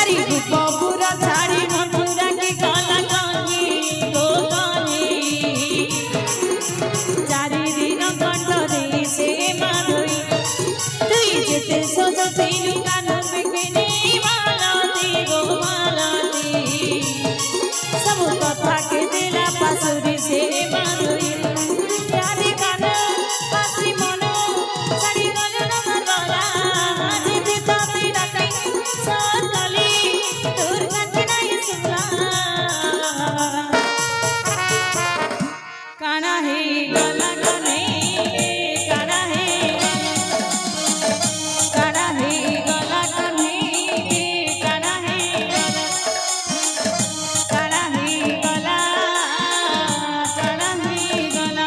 আরে গোপুরা ছাড়ি মথুরা কি গলা কাহি গো কাহি চারিদিন কণ্ঠরে সে মাধুরী তুই যেতে সজতির কান বিকিনি মালতী গো মালতী সব কথা কে দিলা পাশুরি সে মাধুরী রাধে কান পাশি মন ছাড়ি রজন গলা যেতে তাতে রাখি সকালে তোর কাছে নাই শুনলা কানা হে গলা কানে কানা হে গলা কানে কানা হে গলা কানা হে গলা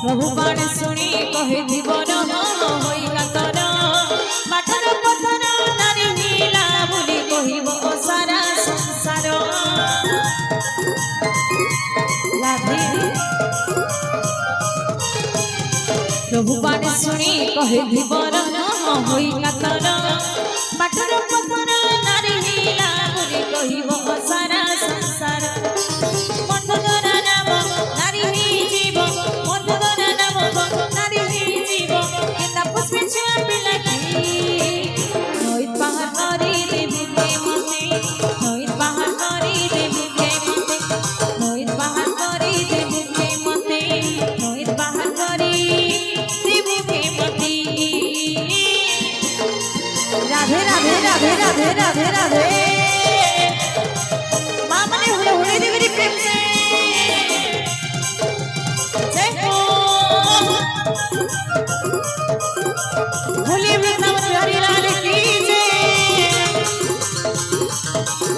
प्रभु बाण शुणी कहे जीवन होइला तर बाटर पथर नारी नीला बोली कहिब सारा संसार राधे प्रभु बाण शुणी कहे जीवन होइला तर बाटर पथर नारी नीला बोली कहिब सारा संसार मधुरा नाम नारी जीव राधे राधे राधे राधे राधे राधे माँ मने हुले हुले दे मेरी प्रेम से होली वृंदावन बिहारी लाल की जय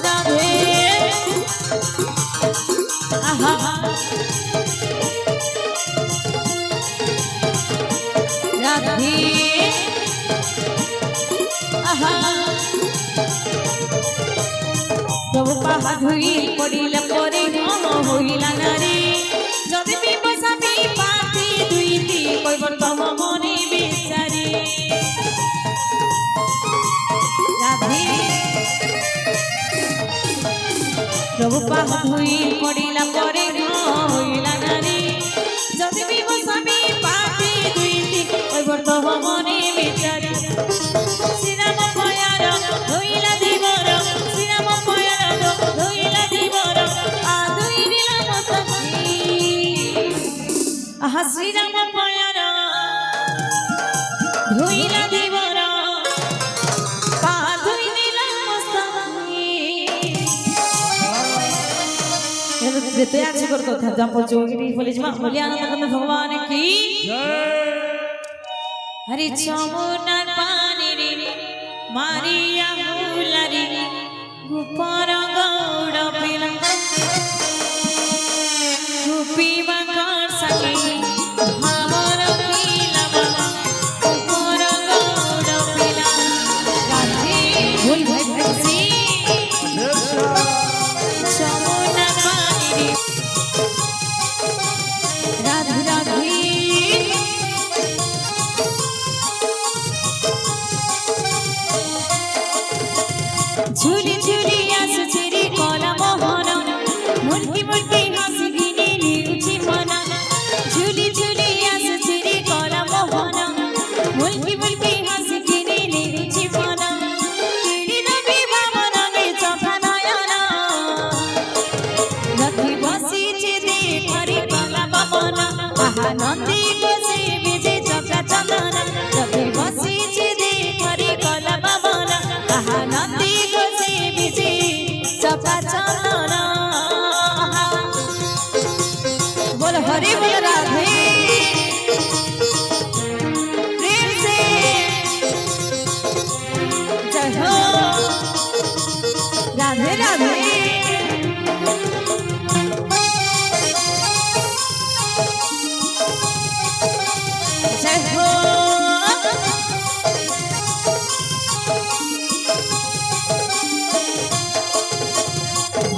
राधे आहा राधे आहा प्रभु पाहा धुई पड़िला परे होइला नारी जदि भी पैसा भी पाती दुईती कोई बर्तम मने बेचारी राधे प्रभु पाहा धुई पड़िला परे होइला नारी जदि भी पैसा भी पाती दुईती कोई बर्तम मने बेचारी श्रीराम पयार होइला दिवर श्रीराम पयार होइला दिवर आदुई दिलाम सखी आहा श्रीराम पयार होइला दिवर आदुई दिलाम सखी যেতে আছে কর কথা জপ যোগিনী বলিস মা বলি আনন্দ ভগবান কি হরি যমুনার পানি রে মারিয়া হুলারি গোপর গৌড় পিলা গোপী বাঙ্কর সাকি ভাবর পিলা গোপর গৌড় পিলা রাধে ভুল ভাই ভাই যমুনার পানি রে রাধে রাধে ঝুলি ঝুলি আসছে রে কলা মোহন মুরকি মুরকি হাসি দিনে নিউছি মন ঝুলি ঝুলি আসছে রে কলা মোহন মুরকি মুরকি হাসি দিনে নিউছি মন কিড়ি নবী ভাবনা নে চোখা নয়ন রথি বসিছে দেখরি কলা বামন আহা নন্দী বসে বিজে চকা চন্দন রথি বসিছে দেখরি কলা বামন আহা নন্দী चपा चंदना बोल हरि बोल राधे प्रेम से जय हो राधे राधे जय हो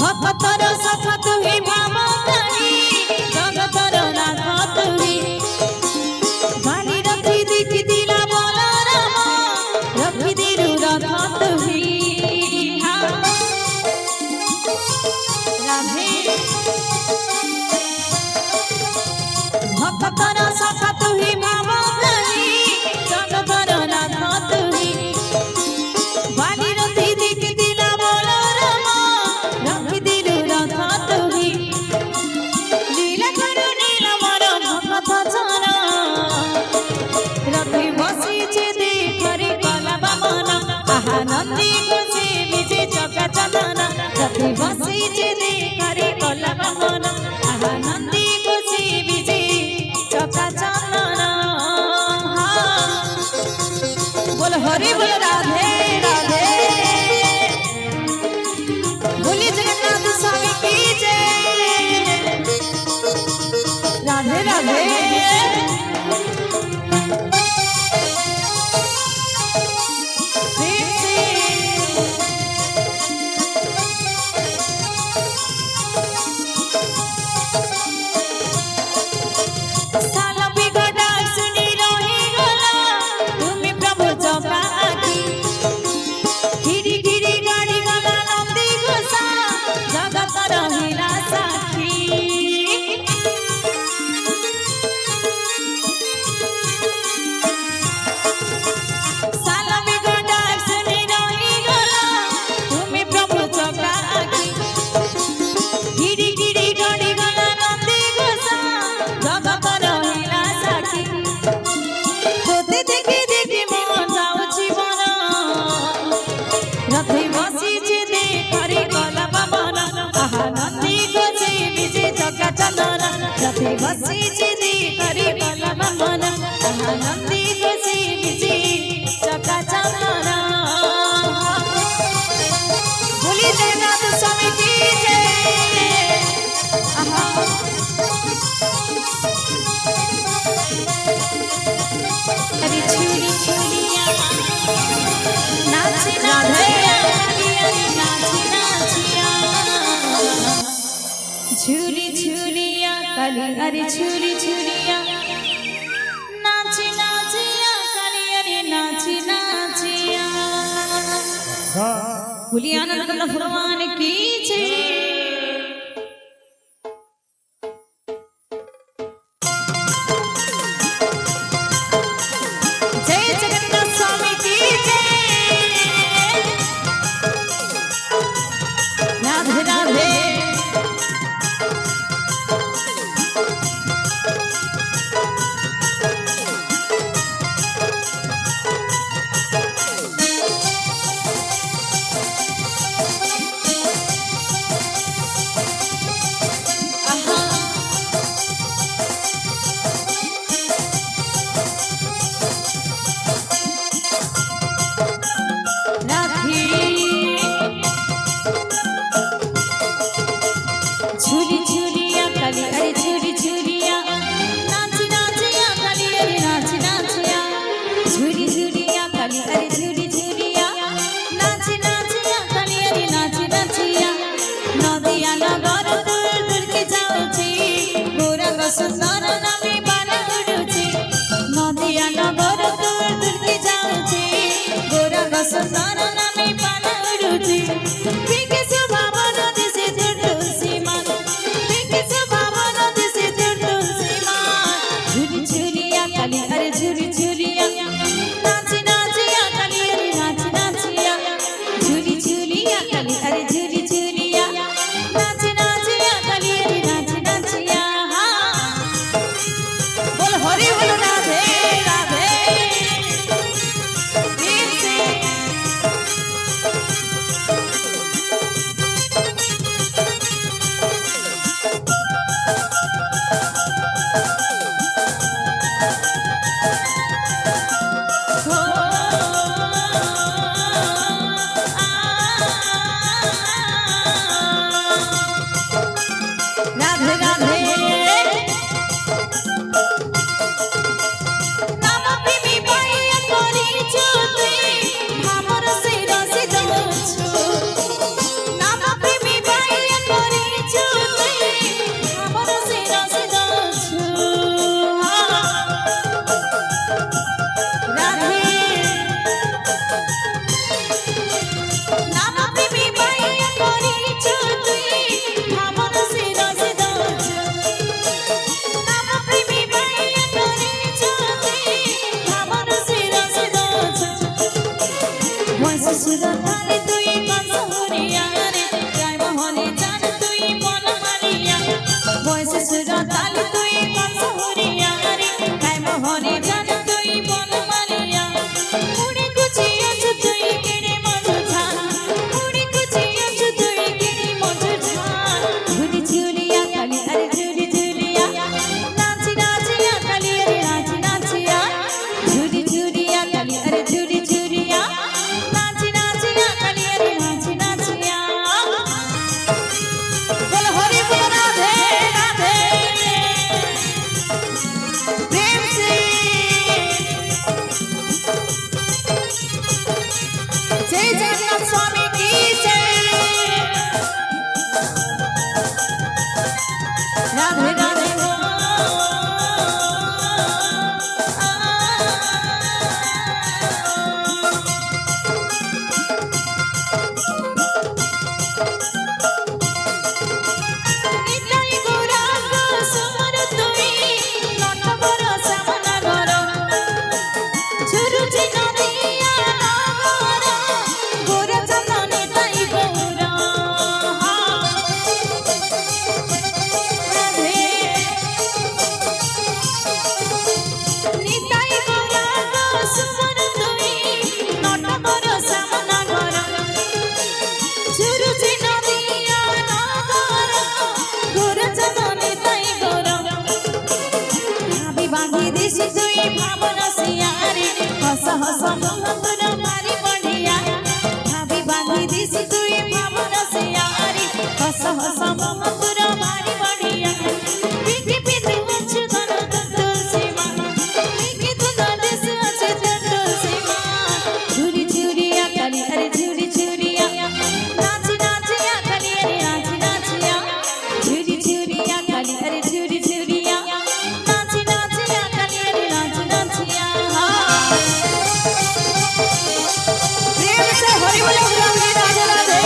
भक्तर सखा तुही भावकारी जगतर नाथ तुही बाली रखी दिखी दिला बोला राम रखी दिलु रथ तुही राधे भक्तर सखा तुही भावकारी जगतर नाथ तुही बाली रखी दिखी दिला बोला राम रखी दिलु रथ तुही लीला करू नीला मर भक्त जन रथी बसिছে देखरे कला बामन आहा नंदी खुशी विजे चका चंदन रथी बसिছে देखरे कला बामन आहा नंदी खुशी विजे चका चंदन बोल हरि बोल राधे राधे बोली जगन्नाथ स्वामी की जय राधे राधे प्रेम से साला बिगड़ा सुनी रही गला तुम्हें प्रभु चौका आखी गिरी गिरी गाड़ी गला नंदी घोषा जगत रहिला साखी साला बिगड़ा सुनी रही गला तुम्हें प्रभु चौका आखी गिरी गिरी गाड़ी गला नंदी घोषा जगत रहिला साखी তোতে দেখি দেখি মন যাଉଛି মন रथी बसिছে देखरे कला बामन आहा नंदी खुशी विजे चका चंदन रथी बसिছে देखरे कला बामन आहा नंदी खुशी विजे चका चंदन बोली जगन्नाथ स्वामी की जय आहा अरे छुरी छुरिया नाच नाचिया नाच नाचिया छुरी छुरिया काली अरे छुरी छुरिया नाच नाचिया काली अरे नाच नाचिया बोली आनंद भगवान की जय जय जगन्नाथ स्वामी की जय राधे राधे दिस तुई भावना सियारे हस हस मोहब्बत भारी बढ़िया भाभी दिस तुई भावना सियारे हस हस मोहब्बत भारी बढ़िया पीठी पीठी मुझ गनो तो सीमा पीठी तो दिस अच्छे तो सीमा झूरी झूरिया कली अरे झूरी झूरिया नाच नाचिया कली अरे नाच नाचिया झूरी झूरिया कली अरे झूरी झूरिया नाच नाचिया कली अरे नाच नाचिया प्रेम से हरि बोले गुलामी राधे राधे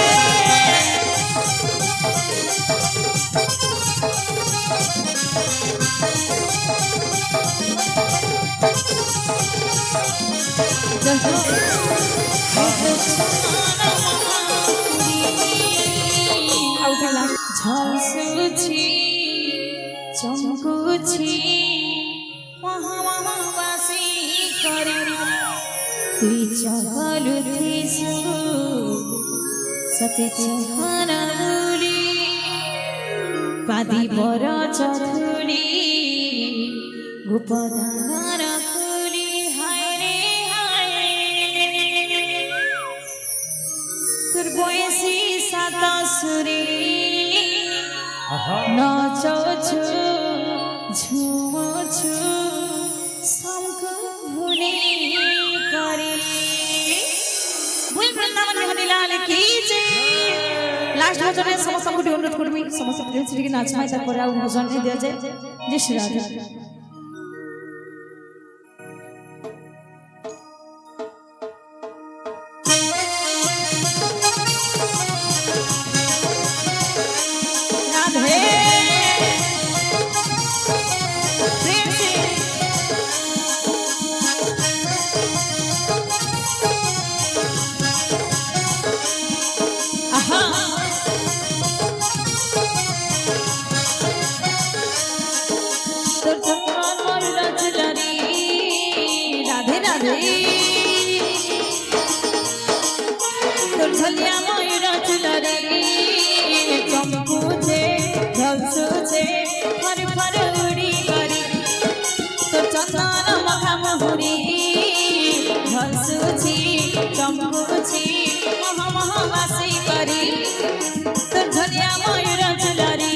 ঝলসুছি চমকুছি মহামহাবাসী করে তুই চলুথিসু সতে চহনাবুলি পাদি বর চতুলি গোপদানার ফুলি হায় রে হায় তোর বয়সী সাতা সুরে নাচছু ঝুমছু সমকু ভুলি করে ভুল বৃন্দাবন বিহারী লাল কি জয় লাস্ট ভজনে সমস্তଙ୍କୁ অনুরোধ করবি সমস্ত প্রিয় শ্রী নাচ মাই তারপরে আর ভজন দেয়া যায় জয় শ্রী রাধে राधे राधे তোর ঝলিয়া ময়ূর চুলরে চমকুছে ঝলসুছে ফর ফর উড়ি করে তোর চন্দন মাখা মহুরি ঝলসুছি চমকুছি মহা মহাবাসী করে তোর ঝলিয়া ময়ূর চুলরে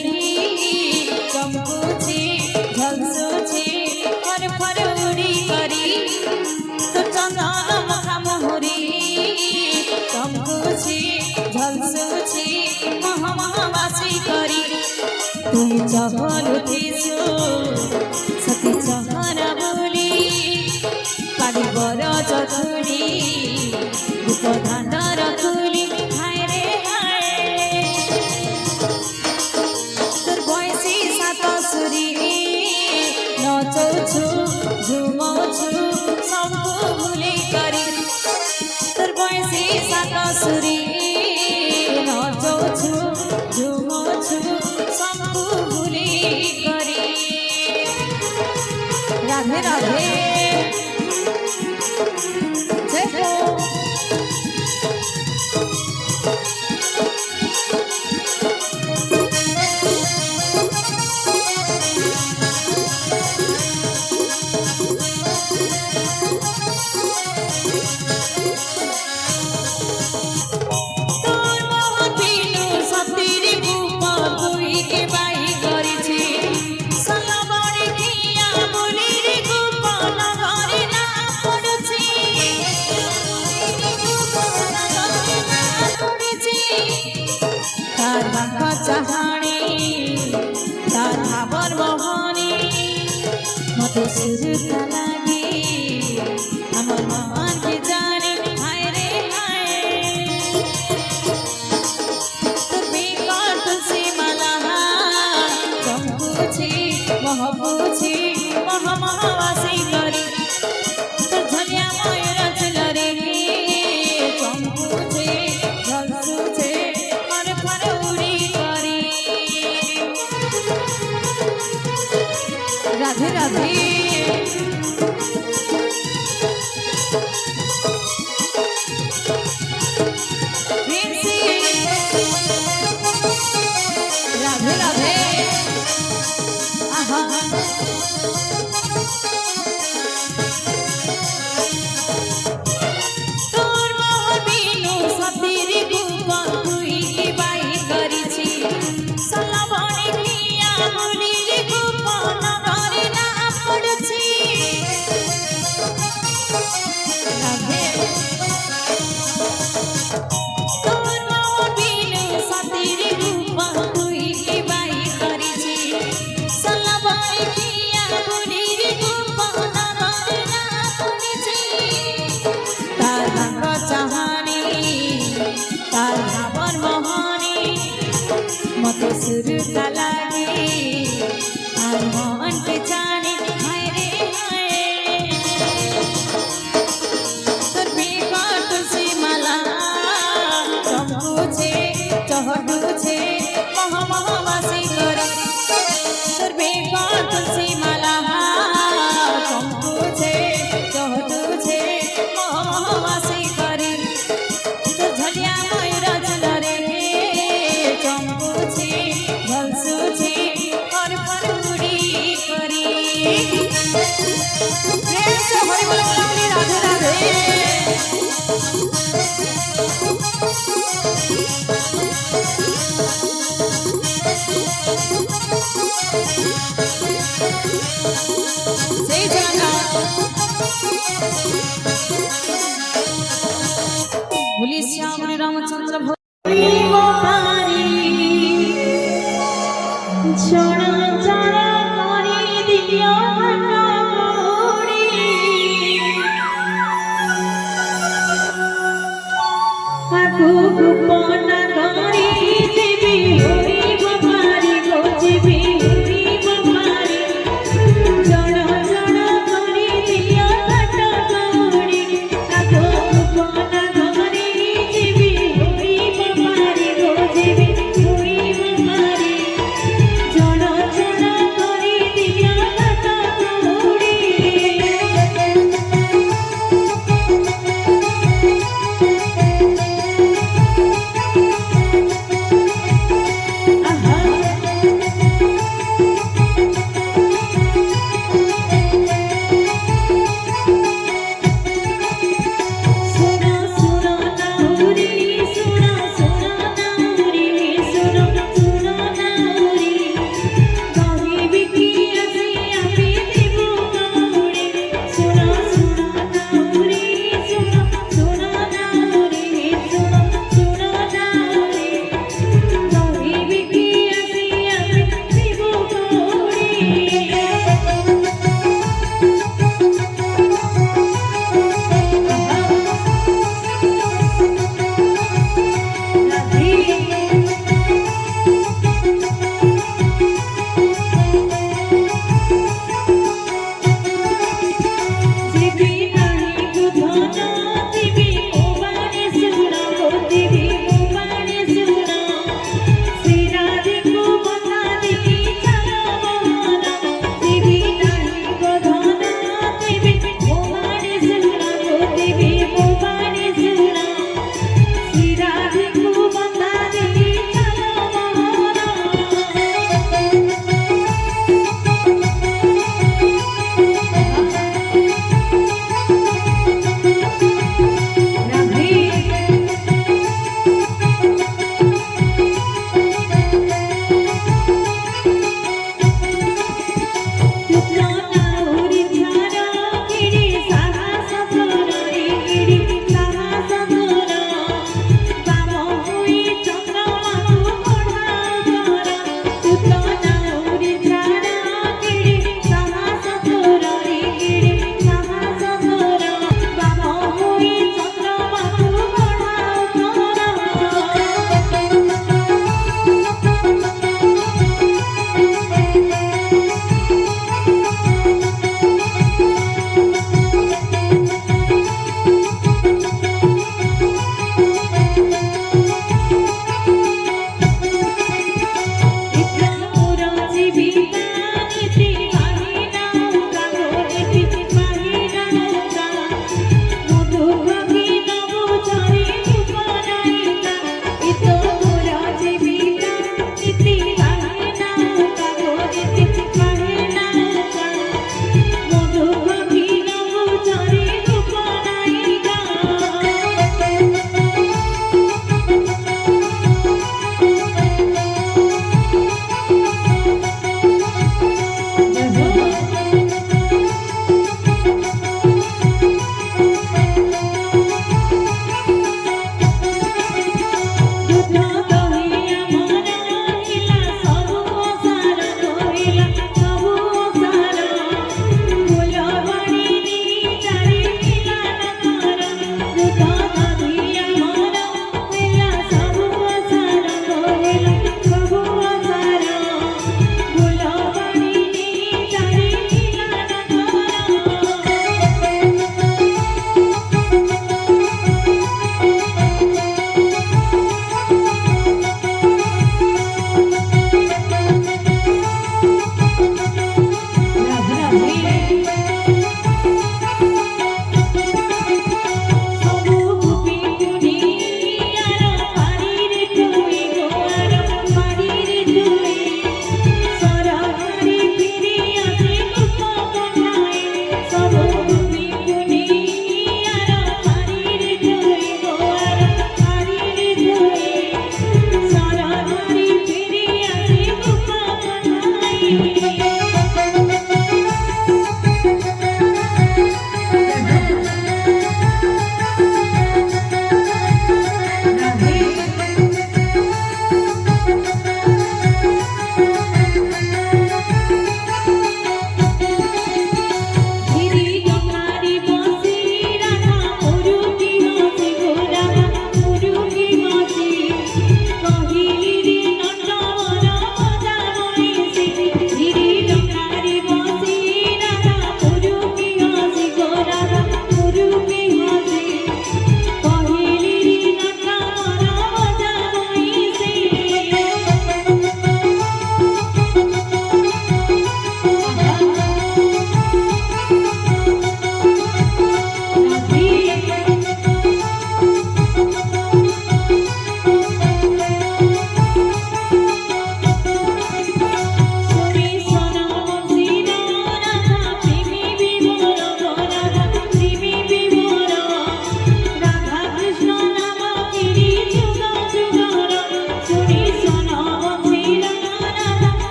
চমকুছি ঝলসুছি ফর ফর উড়ি করে তোর চন্দন মাখা মহুরি চমকুছি ঝলসুছি মহা মহাবাসী করি তুই চহলুথিসু সতী চহনা বলি পাড়ি বর চতুরি গোপধানর তুলি হায় রে হায় তোর বয়সী সাত সুরি নচছু ঝুমছু সবকু ভুলি করি তোর বয়সী সাত সুরি নচছু ঝুমছু সবকু ভুলি করি রাধে রাধে জয় হো सुरता लागे আমার মান के जाने हाय रे हाय তুমি কত সে মালা চমকুছি মহবুছি মহা মহাবাসী করি তো ঝলিয়া ময়ূর চুলরে চমকুছি ঝলসুছে ফর ফর উড়ি করি রাধে রাধে राधे राधे आहा प्रेम से हरि बोल बोली राधे राधे। जय जगन्नाथ। बोली श्याम रामचंद्र भगवान छोड़ा छोड़ा करी दिया गोपना करी देवी हरि बपारी गो जीवी हरि बपारी जड़ा जड़ा करी दिया कटोरी गोपना करी देवी हरि बपारी गो जीवी हरि बपारी जड़ा जड़ा करी दिया कटोरी।